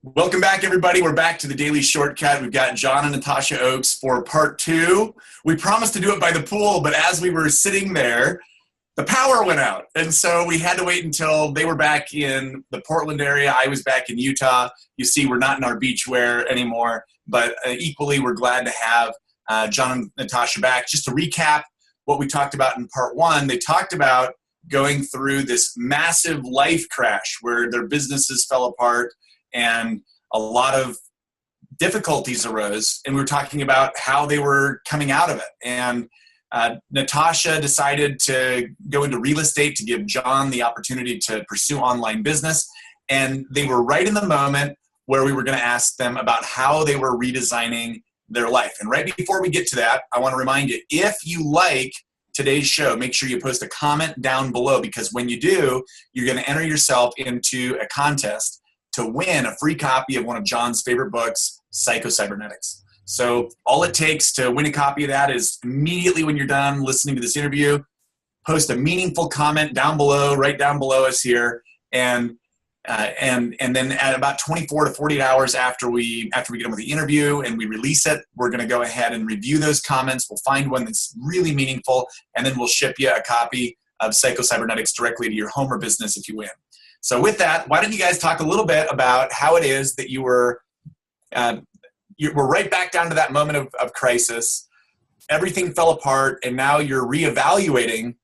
Welcome back, everybody. We're back to the Daily Shortcut. We've got John and Natasha Oakes for part two. We promised to do it by the pool, but as we were sitting there, the power went out. And so we had to wait until they were back in the Portland area. I was back in Utah. You see, we're not in our beachwear anymore, but equally, we're glad to have John and Natasha back. Just to recap what we talked about in part one, they talked about going through this massive life crash where their businesses fell apart and a lot of difficulties arose, and we were talking about how they were coming out of it. And Natasha decided to go into real estate to give John the opportunity to pursue online business, and they were right in the moment where we were going to ask them about how they were redesigning their life. And right before we get to that, I want to remind you, if you like today's show, make sure you post a comment down below, because when you do, you're going to enter yourself into a contest to win a free copy of one of John's favorite books, Psycho-Cybernetics. So all it takes to win a copy of that is immediately when you're done listening to this interview, post a meaningful comment down below, right down below us here, and then at about 24 to 48 hours after we get done with the interview and we release it, we're going to go ahead and review those comments. We'll find one that's really meaningful, and then we'll ship you a copy of Psycho-Cybernetics directly to your home or business if you win. So with that, why don't you guys talk a little bit about how it is that you were right back down to that moment of crisis. Everything fell apart, and now you're reevaluating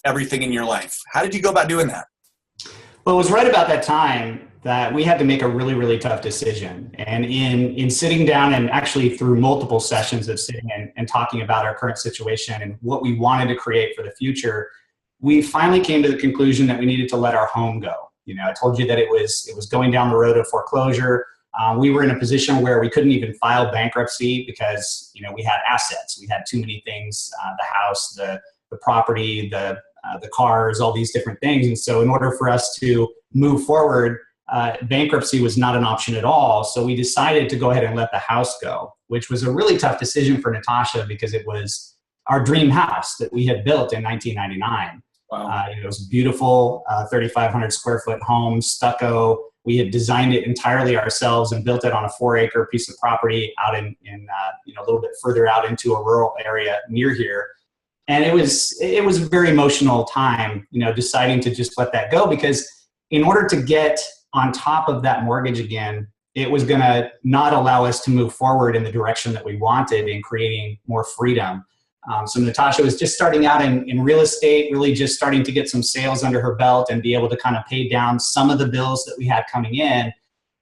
everything in your life. How did you go about doing that? Well, it was right about that time that we had to make a really, really tough decision. And in sitting down and actually through multiple sessions of sitting and talking about our current situation and what we wanted to create for the future, we finally came to the conclusion that we needed to let our home go. You know, I told you that it was going down the road of foreclosure. We were in a position where we couldn't even file bankruptcy because, you know, we had assets. We had too many things, the house, the property, the cars, all these different things. And so in order for us to move forward, bankruptcy was not an option at all. So we decided to go ahead and let the house go, which was a really tough decision for Natasha because it was our dream house that we had built in 1999. Wow. It was a beautiful 3,500 square foot home, stucco. We had designed it entirely ourselves and built it on a 4-acre piece of property out in a little bit further out into a rural area near here. And it was a very emotional time, you know, deciding to just let that go, because in order to get on top of that mortgage again, it was going to not allow us to move forward in the direction that we wanted in creating more freedom. So Natasha was just starting out in real estate, really just starting to get some sales under her belt and be able to kind of pay down some of the bills that we had coming in.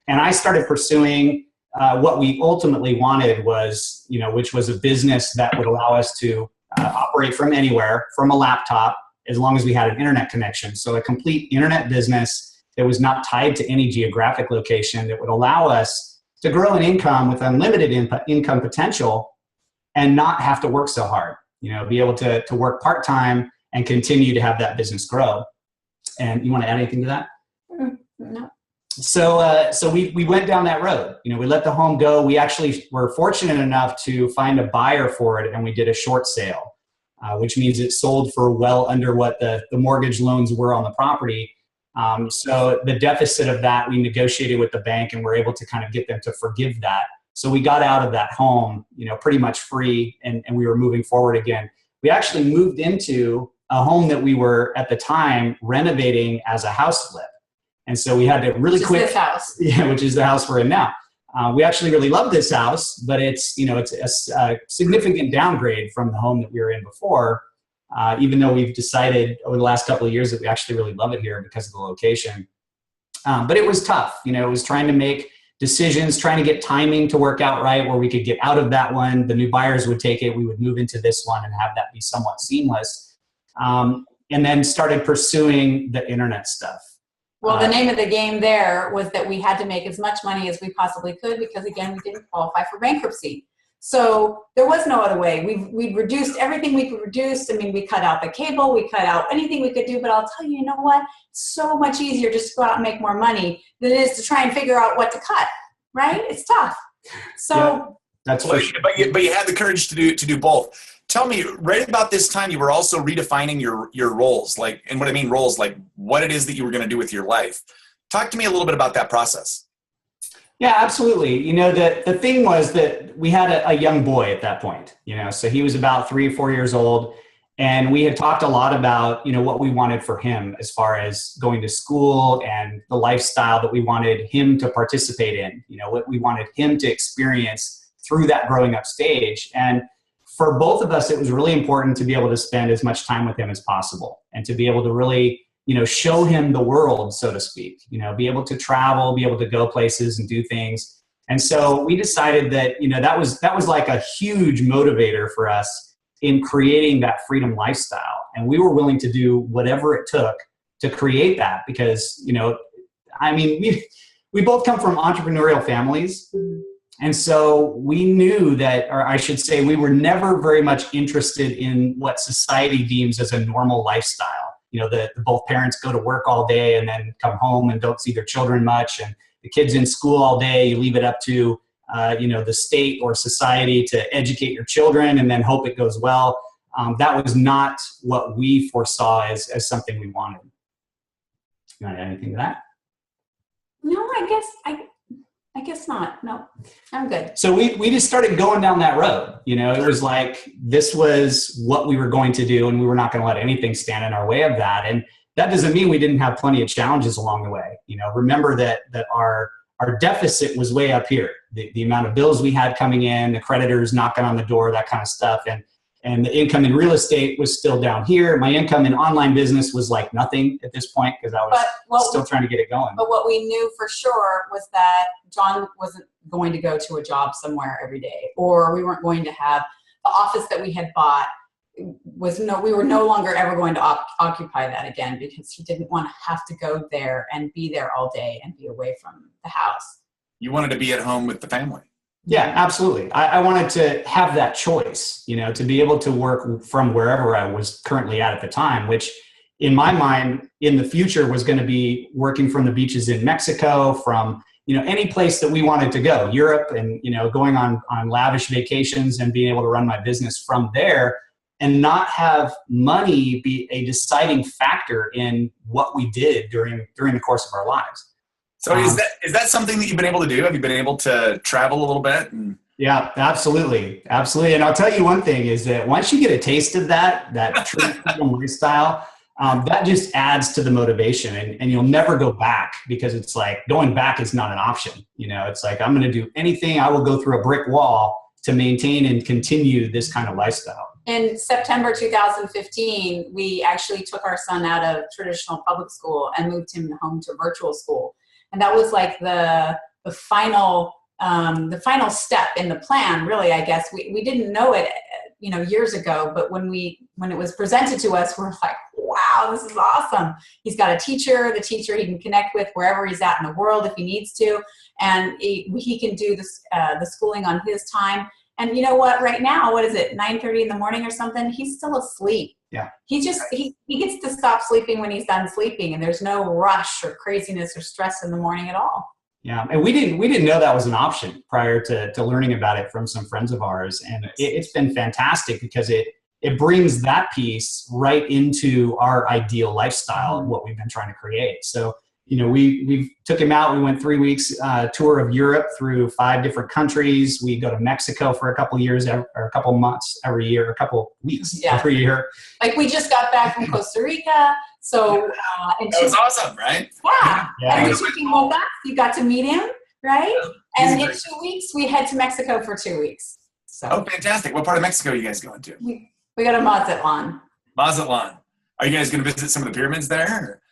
And I started pursuing what we ultimately wanted was, you know, which was a business that would allow us to operate from anywhere, from a laptop, as long as we had an internet connection. So a complete internet business that was not tied to any geographic location, that would allow us to grow an income with unlimited income potential and not have to work so hard, you know, be able to work part-time and continue to have that business grow. And you want to add anything to that? No. So we went down that road. You know, we let the home go. We actually were fortunate enough to find a buyer for it, and we did a short sale, which means it sold for well under what the mortgage loans were on the property. So the deficit of that, we negotiated with the bank and were able to kind of get them to forgive that. So we got out of that home, you know, pretty much free, and we were moving forward again. We actually moved into a home that we were at the time renovating as a house flip. And so we had to really quick, this house. Yeah, which is the house we're in now. We actually really love this house, but it's a significant downgrade from the home that we were in before, even though we've decided over the last couple of years that we actually really love it here because of the location. But it was tough. You know, it was trying to make decisions, trying to get timing to work out right, where we could get out of that one. The new buyers would take it. We would move into this one and have that be somewhat seamless. And then started pursuing the internet stuff. Well, the name of the game there was that we had to make as much money as we possibly could because, again, we didn't qualify for bankruptcy. So there was no other way. We've reduced everything we could reduce. I mean, we cut out the cable, we cut out anything we could do, but I'll tell you, you know what? It's so much easier just to go out and make more money than it is to try and figure out what to cut, right? It's tough. So yeah, that's for sure. But you had the courage to do both. Tell me, right about this time, you were also redefining your roles, and what I mean roles, like what it is that you were going to do with your life. Talk to me a little bit about that process. Yeah, absolutely. The thing was that we had a young boy at that point, so he was about 3 or 4 years old. And we had talked a lot about, what we wanted for him as far as going to school and the lifestyle that we wanted him to participate in, what we wanted him to experience through that growing up stage. And for both of us, it was really important to be able to spend as much time with him as possible and to be able to really show him the world, so to speak, be able to travel, be able to go places and do things. And so we decided that, that was like a huge motivator for us in creating that freedom lifestyle. And we were willing to do whatever it took to create that because, we both come from entrepreneurial families. And so we knew that, or I should say, we were never very much interested in what society deems as a normal lifestyle. Both parents go to work all day and then come home and don't see their children much, and the kids in school all day. You leave it up to the state or society to educate your children and then hope it goes well. That was not what we foresaw as something we wanted. You want to add anything to that? No, I guess not. No, I'm good. So we just started going down that road. It was like this was what we were going to do, and we were not going to let anything stand in our way of that. And that doesn't mean we didn't have plenty of challenges along the way. Remember that our deficit was way up here. The amount of bills we had coming in, the creditors knocking on the door, that kind of stuff. And the income in real estate was still down here. My income in online business was like nothing at this point because I was still trying to get it going. But what we knew for sure was that John wasn't going to go to a job somewhere every day, or we weren't going to have the office that we had bought we were no longer ever going to occupy that again because he didn't want to have to go there and be there all day and be away from the house. You wanted to be at home with the family. Yeah, absolutely. I wanted to have that choice, to be able to work from wherever I was currently at the time, which in my mind in the future was going to be working from the beaches in Mexico, from, any place that we wanted to go, Europe, and, going on lavish vacations and being able to run my business from there and not have money be a deciding factor in what we did during the course of our lives. So is that something that you've been able to do? Have you been able to travel a little bit? Yeah, absolutely. Absolutely. And I'll tell you one thing is that once you get a taste of that true freedom lifestyle, that just adds to the motivation and you'll never go back because it's like going back is not an option. It's like, I'm going to do anything. I will go through a brick wall to maintain and continue this kind of lifestyle. In September 2015, we actually took our son out of traditional public school and moved him home to virtual school. And that was like the final step in the plan, really, I guess. We didn't know it, years ago, but when it was presented to us, we're like, wow, this is awesome. He's got a teacher, the teacher he can connect with wherever he's at in the world if he needs to. And he can do this, the schooling on his time. And you know what, right now, what is it, 9:30 in the morning or something? He's still asleep. Yeah. He gets to stop sleeping when he's done sleeping, and there's no rush or craziness or stress in the morning at all. Yeah, and we didn't know that was an option prior to learning about it from some friends of ours, and it's been fantastic because it brings that piece right into our ideal lifestyle and what we've been trying to create. So we took him out. We went 3 weeks tour of Europe through 5 different countries. We go to Mexico for a couple of years or a couple of months every year, a couple of weeks every year. Like we just got back from Costa Rica. So that was awesome, right? Yeah. And you got to meet him, right? Yeah. And in 2 weeks, we head to Mexico for 2 weeks. So. Oh, fantastic. What part of Mexico are you guys going to? We go to Mazatlan. Mazatlan. Are you guys going to visit some of the pyramids there?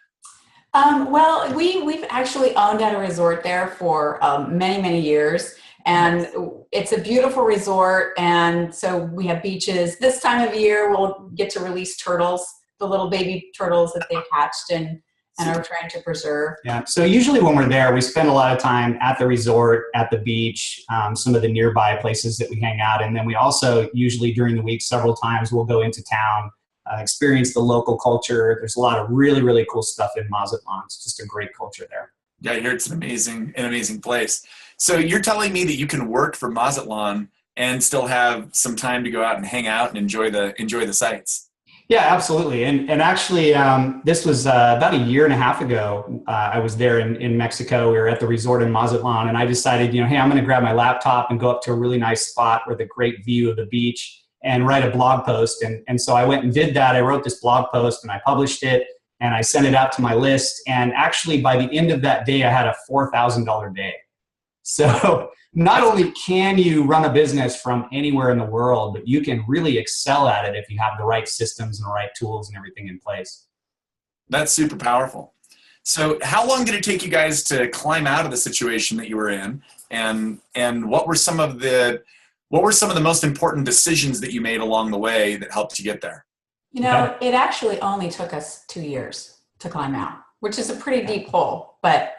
Well, we've actually owned at a resort there for many, many years. And it's a beautiful resort. And so we have beaches. This time of year, we'll get to release turtles, the little baby turtles that they hatched and are trying to preserve. Yeah. So usually when we're there, we spend a lot of time at the resort, at the beach, some of the nearby places that we hang out. And then we also usually during the week, several times we'll go into town, experience the local culture. There's a lot of really, really cool stuff in Mazatlan. It's just a great culture there. Yeah, I hear it's an amazing place. So you're telling me that you can work for Mazatlan and still have some time to go out and hang out and enjoy the sights. Yeah, absolutely. And actually, this was about a year and a half ago. I was there in Mexico. We were at the resort in Mazatlan, and I decided, hey, I'm going to grab my laptop and go up to a really nice spot with a great view of the beach and write a blog post. And so I went and did that. I wrote this blog post and I published it and I sent it out to my list. And actually, by the end of that day, I had a $4,000 day. So not only can you run a business from anywhere in the world, but you can really excel at it if you have the right systems and the right tools and everything in place. That's super powerful. So how long did it take you guys to climb out of the situation that you were in? And what were some of the most important decisions that you made along the way that helped you get there? It actually only took us 2 years to climb out, which is a pretty deep hole, but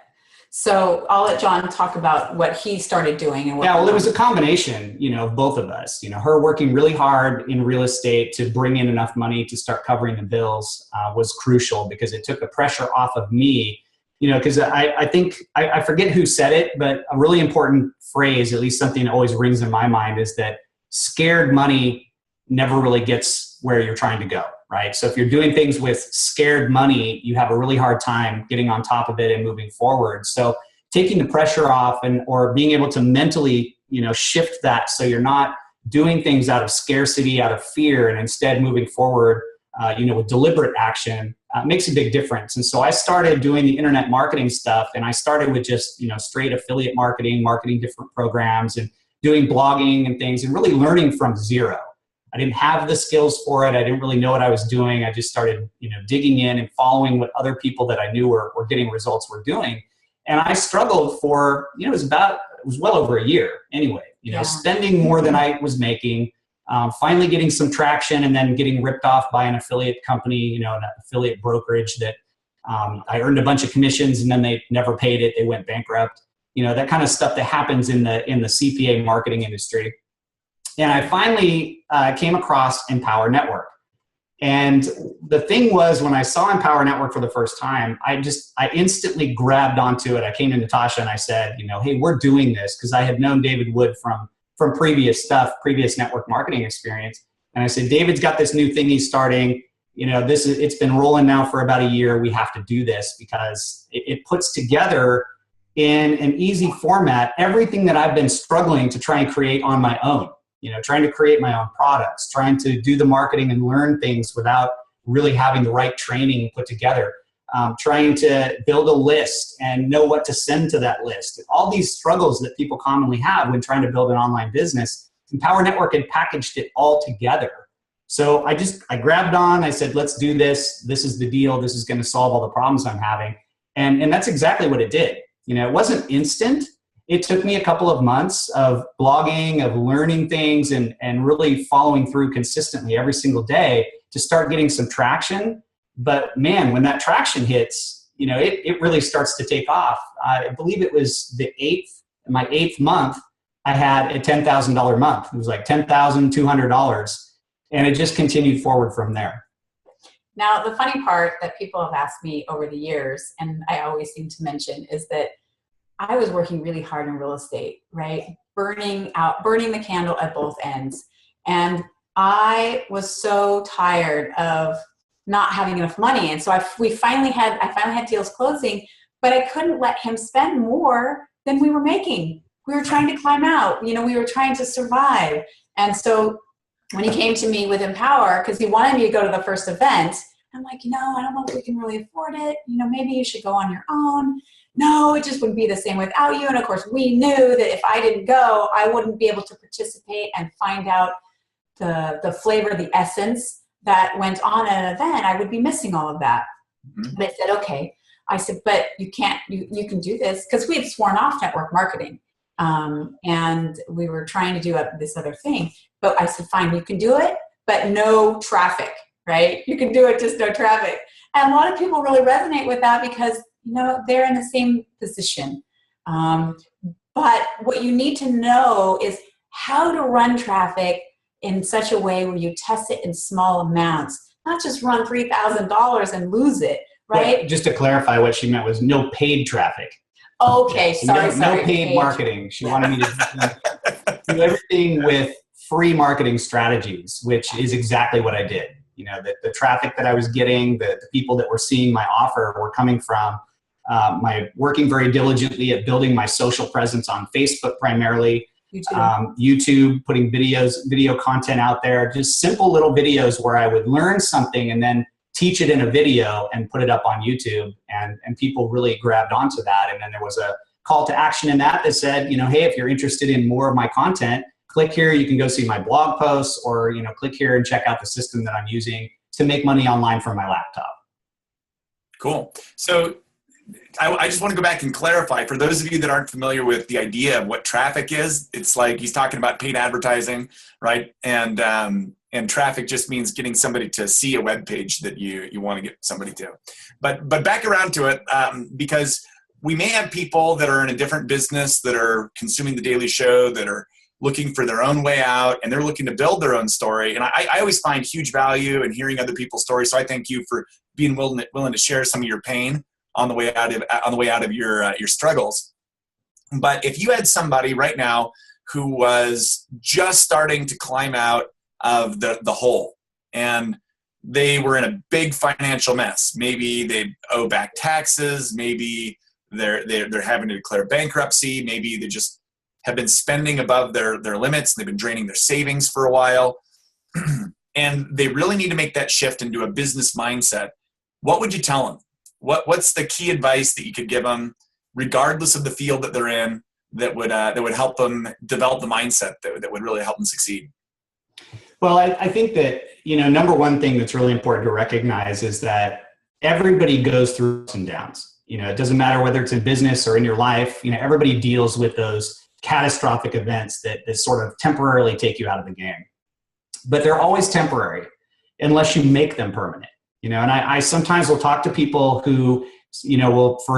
so I'll let John talk about what he started doing. And it was a combination, of both of us. Her working really hard in real estate to bring in enough money to start covering the bills was crucial because it took the pressure off of me. Because I think, I forget who said it, but a really important phrase, at least something that always rings in my mind, is that scared money never really gets where you're trying to go. Right. So if you're doing things with scared money, you have a really hard time getting on top of it and moving forward. So taking the pressure off or being able to mentally, shift that so you're not doing things out of scarcity, out of fear, and instead moving forward, with deliberate action makes a big difference. And so I started doing the internet marketing stuff, and I started with just, straight affiliate marketing different programs and doing blogging and things and really learning from zero. I didn't have the skills for it. I didn't really know what I was doing. I just started, digging in and following what other people that I knew were getting results were doing. And I struggled for, it was well over a year anyway, spending more than I was making, finally getting some traction and then getting ripped off by an affiliate company, an affiliate brokerage that I earned a bunch of commissions and then they never paid it. They went bankrupt, that kind of stuff that happens in the CPA marketing industry. And I finally came across Empower Network. And the thing was, when I saw Empower Network for the first time, I instantly grabbed onto it. I came to Natasha and I said, hey, we're doing this, because I had known David Wood from previous network marketing experience. And I said, David's got this new thing he's starting. It's been rolling now for about a year. We have to do this because it puts together in an easy format everything that I've been struggling to try and create on my own. Trying to create my own products, trying to do the marketing and learn things without really having the right training put together, trying to build a list and know what to send to that list. All these struggles that people commonly have when trying to build an online business, Empower Network had packaged it all together. So I grabbed on, I said, let's do this. This is the deal. This is going to solve all the problems I'm having. And that's exactly what it did. It wasn't instant. It took me a couple of months of blogging, of learning things, and really following through consistently every single day to start getting some traction. But man, when that traction hits, it really starts to take off. I believe it was my eighth month, I had a $10,000 month. It was like $10,200. And it just continued forward from there. Now, the funny part that people have asked me over the years, and I always seem to mention, is that I was working really hard in real estate, right? Burning the candle at both ends. And I was so tired of not having enough money. And so I finally had deals closing, but I couldn't let him spend more than we were making. We were trying to climb out, we were trying to survive. And so when he came to me with Empower, because he wanted me to go to the first event, I'm like, I don't know if we can really afford it. Maybe you should go on your own. No, it just wouldn't be the same without you. And of course, we knew that if I didn't go, I wouldn't be able to participate and find out the flavor, the essence that went on at an event. I would be missing all of that. Mm-hmm. But I said, okay. I said, but you can't, you can do this, because we had sworn off network marketing. And we were trying to do this other thing. But I said, fine, you can do it, but no traffic, right? You can do it, just no traffic. And a lot of people really resonate with that because they're in the same position. But what you need to know is how to run traffic in such a way where you test it in small amounts, not just run $3,000 and lose it, right? Well, just to clarify, what she meant was no paid traffic. Okay, sorry. No paid marketing. She wanted me to do everything with free marketing strategies, which is exactly what I did. The traffic that I was getting, the people that were seeing my offer were coming from my working very diligently at building my social presence on Facebook primarily, YouTube, putting video content out there, just simple little videos where I would learn something and then teach it in a video and put it up on YouTube. And people really grabbed onto that. And then there was a call to action in that said, hey, if you're interested in more of my content, click here. You can go see my blog posts, or, click here and check out the system that I'm using to make money online from my laptop. Cool. So I just want to go back and clarify for those of you that aren't familiar with the idea of what traffic is. It's like he's talking about paid advertising, right? And traffic just means getting somebody to see a web page that you want to get somebody to. But back around to it, because we may have people that are in a different business that are consuming the Daily Show, that are looking for their own way out, and they're looking to build their own story. And I always find huge value in hearing other people's stories. So I thank you for being willing to share some of your pain on the way out of your struggles. But if you had somebody right now who was just starting to climb out of the hole, and they were in a big financial mess, maybe they owe back taxes, maybe they're having to declare bankruptcy, maybe they just have been spending above their limits, they've been draining their savings for a while, and they really need to make that shift into a business mindset, what would you tell them? What's the key advice that you could give them, regardless of the field that they're in, that would help them develop the mindset that would really help them succeed? Well, I think that, number one thing that's really important to recognize is that everybody goes through ups and downs. It doesn't matter whether it's in business or in your life, everybody deals with those catastrophic events that sort of temporarily take you out of the game. But they're always temporary unless you make them permanent. And I sometimes will talk to people who,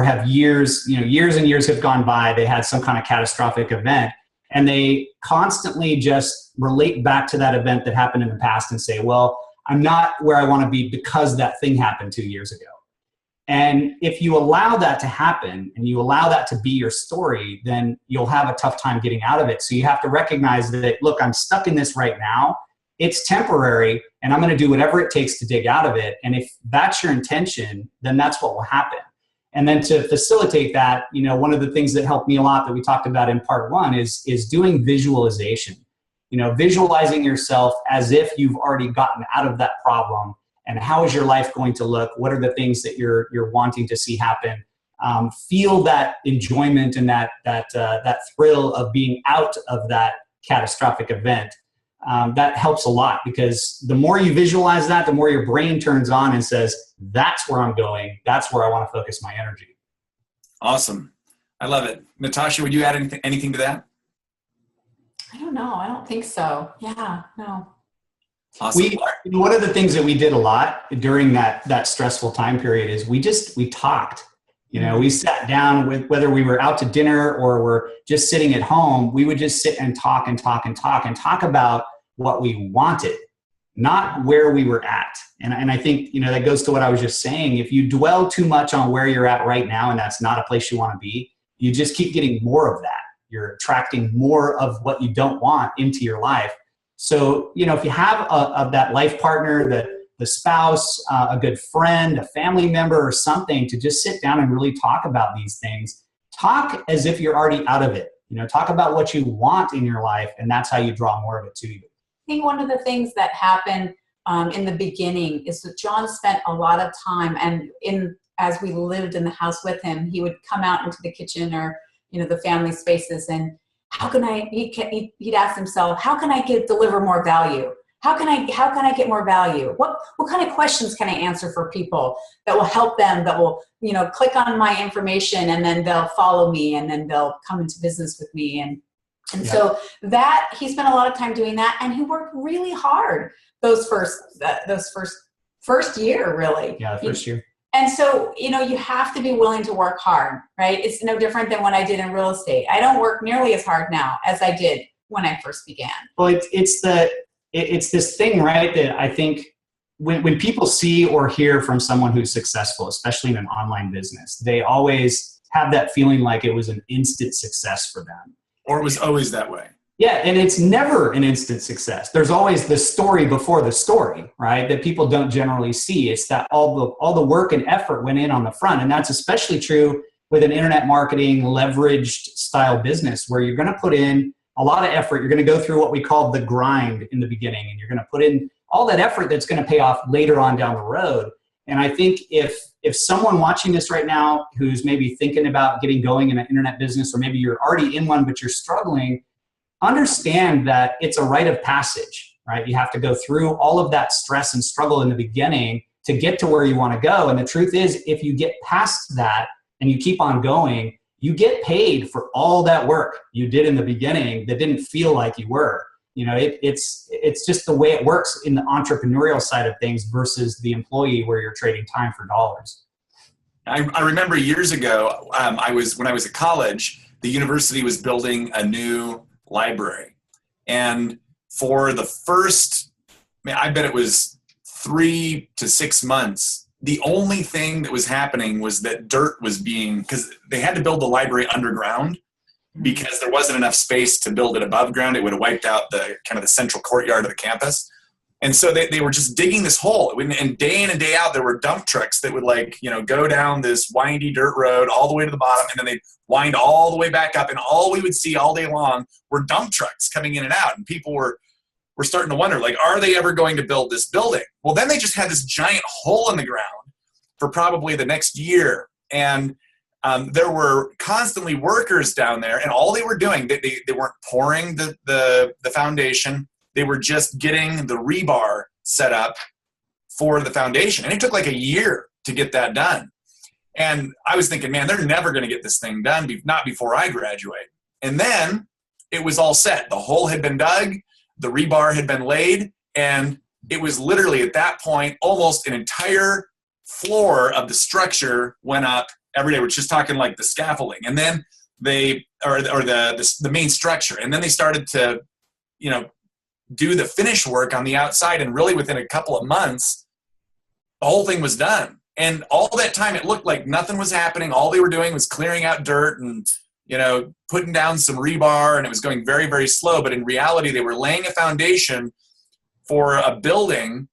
have years and years have gone by, they had some kind of catastrophic event, and they constantly just relate back to that event that happened in the past and say, well, I'm not where I want to be because that thing happened 2 years ago. And if you allow that to happen and you allow that to be your story, then you'll have a tough time getting out of it. So you have to recognize that, look, I'm stuck in this right now. It's temporary, and I'm going to do whatever it takes to dig out of it. And if that's your intention, then that's what will happen. And then to facilitate that, one of the things that helped me a lot that we talked about in part one is doing visualization. Visualizing yourself as if you've already gotten out of that problem, and how is your life going to look? What are the things that you're wanting to see happen? Feel that enjoyment and that thrill of being out of that catastrophic event. That helps a lot, because the more you visualize that, the more your brain turns on and says, that's where I'm going. That's where I want to focus my energy. Awesome. I love it. Natasha, would you add anything to that? I don't know. I don't think so. Yeah, no. Awesome. One of the things that we did a lot during that stressful time period is we talked. We sat down with, whether we were out to dinner or we're just sitting at home, we would just sit and talk about what we wanted, not where we were at. And I think, that goes to what I was just saying. If you dwell too much on where you're at right now, and that's not a place you want to be, you just keep getting more of that. You're attracting more of what you don't want into your life. So, if you have that life partner, the spouse, a good friend, a family member, or something, to just sit down and really talk about these things. Talk as if you're already out of it. Talk about what you want in your life, and that's how you draw more of it to you. I think one of the things that happened in the beginning is that John spent a lot of time, and as we lived in the house with him, he would come out into the kitchen or the family spaces, and he'd ask himself, how can I deliver more value? How can I get more value? What kind of questions can I answer for people that will help them, that will, click on my information, and then they'll follow me, and then they'll come into business with me. And so that he spent a lot of time doing that, and he worked really hard those first year, really. Yeah, the first year. And so, you have to be willing to work hard, right? It's no different than what I did in real estate. I don't work nearly as hard now as I did when I first began. Well, it's this thing, right, that I think when people see or hear from someone who's successful, especially in an online business, they always have that feeling like it was an instant success for them. Or it was always that way. Yeah, and it's never an instant success. There's always the story before the story, right? That people don't generally see. It's that all the work and effort went in on the front, and that's especially true with an internet marketing leveraged style business where you're going to put in a lot of effort. You're going to go through what we call the grind in the beginning, and you're going to put in all that effort that's going to pay off later on down the road. And I think if someone watching this right now who's maybe thinking about getting going in an internet business, or maybe you're already in one but you're struggling, understand that it's a rite of passage, right? You have to go through all of that stress and struggle in the beginning to get to where you want to go. And the truth is, if you get past that and you keep on going, you get paid for all that work you did in the beginning that didn't feel like you were. You know, it's just the way it works in the entrepreneurial side of things versus the employee where you're trading time for dollars. I remember years ago, when I was at college, the university was building a new library. And for the first, I bet it was 3 to 6 months, the only thing that was happening was that dirt was because they had to build the library underground because there wasn't enough space to build it above ground. It would have wiped out the kind of the central courtyard of the campus. And so they were just digging this hole. And day in and day out, there were dump trucks that would go down this windy dirt road all the way to the bottom, and then they'd wind all the way back up. And all we would see all day long were dump trucks coming in and out. And people were starting to wonder, are they ever going to build this building? Well, then they just had this giant hole in the ground for probably the next year. And there were constantly workers down there, and all they were doing, they weren't pouring the foundation. They were just getting the rebar set up for the foundation. And it took like a year to get that done. And I was thinking, man, they're never going to get this thing done, not before I graduate. And then it was all set. The hole had been dug, the rebar had been laid, and it was literally at that point, almost an entire floor of the structure went up every day. We're just talking like the scaffolding. And then the main structure. And then they started to, do the finish work on the outside, and really within a couple of months, the whole thing was done. And all that time, it looked like nothing was happening. All they were doing was clearing out dirt and, putting down some rebar, and it was going very, very slow. But in reality, they were laying a foundation for a building,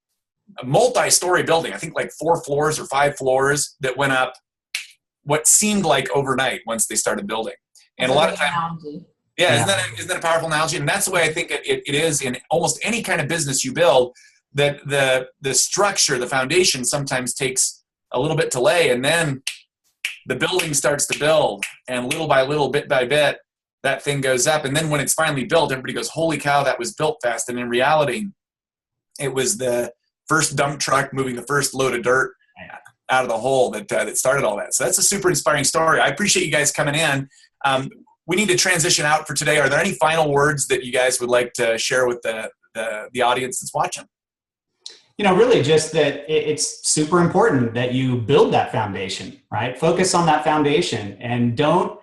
a multi-story building, I think like 4 floors or 5 floors, that went up what seemed like overnight once they started building. And a lot of times, yeah, isn't that a powerful analogy? And that's the way I think it is in almost any kind of business you build, that the structure, the foundation sometimes takes a little bit to lay, and then the building starts to build, and little by little, bit by bit, that thing goes up. And then when it's finally built, everybody goes, holy cow, that was built fast. And in reality, it was the first dump truck moving the first load of dirt out of the hole that started all that. So that's a super inspiring story. I appreciate you guys coming in. We need to transition out for today. Are there any final words that you guys would like to share with the audience that's watching? Really just that it's super important that you build that foundation, right? Focus on that foundation, and don't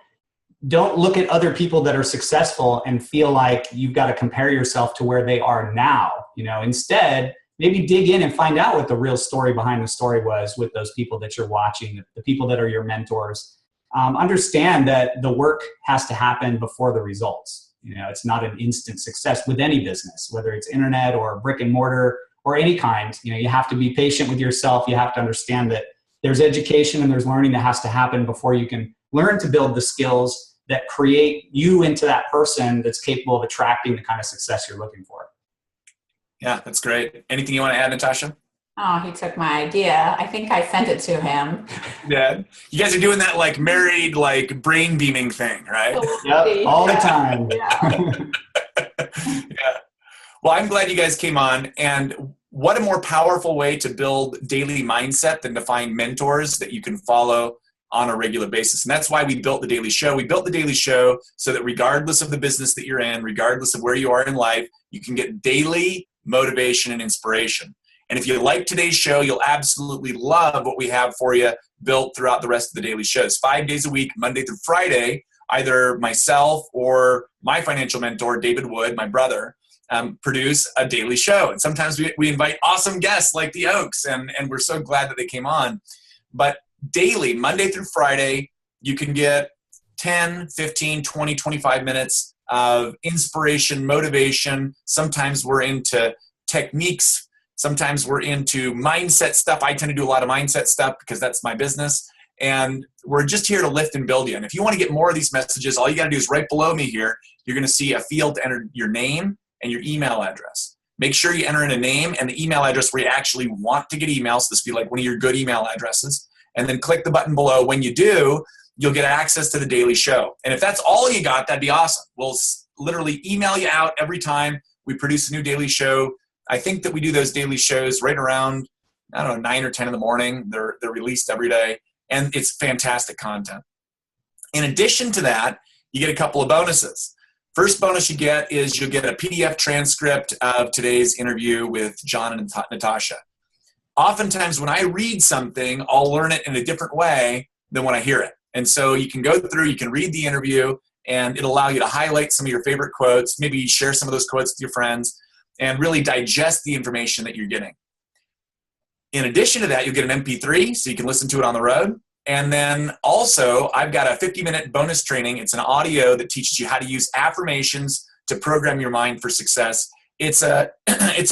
look at other people that are successful and feel like you've got to compare yourself to where they are now. Instead, maybe dig in and find out what the real story behind the story was with those people that you're watching, the people that are your mentors. Understand that the work has to happen before the results. It's not an instant success with any business, whether it's internet or brick and mortar or any kind. You have to be patient with yourself. You have to understand that there's education and there's learning that has to happen before you can learn to build the skills that create you into that person that's capable of attracting the kind of success you're looking for. Yeah, that's great. Anything you want to add, Natasha? Oh, he took my idea. I think I sent it to him. Yeah. You guys are doing that married, brain beaming thing, right? Yep, all the time. Yeah. Well, I'm glad you guys came on. And what a more powerful way to build daily mindset than to find mentors that you can follow on a regular basis. And that's why we built the Daily Show. We built the Daily Show so that regardless of the business that you're in, regardless of where you are in life, you can get daily motivation and inspiration. And if you like today's show, you'll absolutely love what we have for you built throughout the rest of the daily shows. 5 days a week, Monday through Friday, either myself or my financial mentor, David Wood, my brother, produce a daily show. And sometimes we invite awesome guests like the Oaks, and we're so glad that they came on. But daily, Monday through Friday, you can get 10, 15, 20, 25 minutes of inspiration, motivation. Sometimes we're into techniques. Sometimes we're into mindset stuff. I tend to do a lot of mindset stuff because that's my business. And we're just here to lift and build you. And if you want to get more of these messages, all you got to do is right below me here, you're going to see a field to enter your name and your email address. Make sure you enter in a name and the email address where you actually want to get emails. This would be like one of your good email addresses. And then click the button below. When you do, you'll get access to the daily show. And if that's all you got, that'd be awesome. We'll literally email you out every time we produce a new daily show. I think that we do those daily shows right around, 9 or 10 in the morning. They're released every day. And it's fantastic content. In addition to that, you get a couple of bonuses. First bonus you get is you'll get a PDF transcript of today's interview with John and Natasha. Oftentimes when I read something, I'll learn it in a different way than when I hear it. And so you can go through, you can read the interview, and it'll allow you to highlight some of your favorite quotes, maybe share some of those quotes with your friends, and really digest the information that you're getting. In addition to that, you'll get an MP3 so you can listen to it on the road. And then also, I've got a 50-minute bonus training. It's an audio that teaches you how to use affirmations to program your mind for success. It's a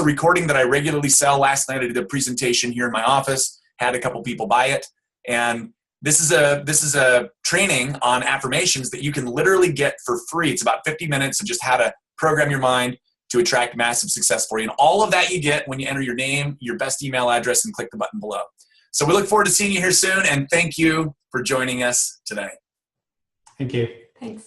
recording that I regularly sell. Last night I did a presentation here in my office, had a couple people buy it. And this is a training on affirmations that you can literally get for free. It's about 50 minutes of just how to program your mind to attract massive success for you. And all of that you get when you enter your name, your best email address, and click the button below. So we look forward to seeing you here soon, and thank you for joining us today. Thank you. Thanks.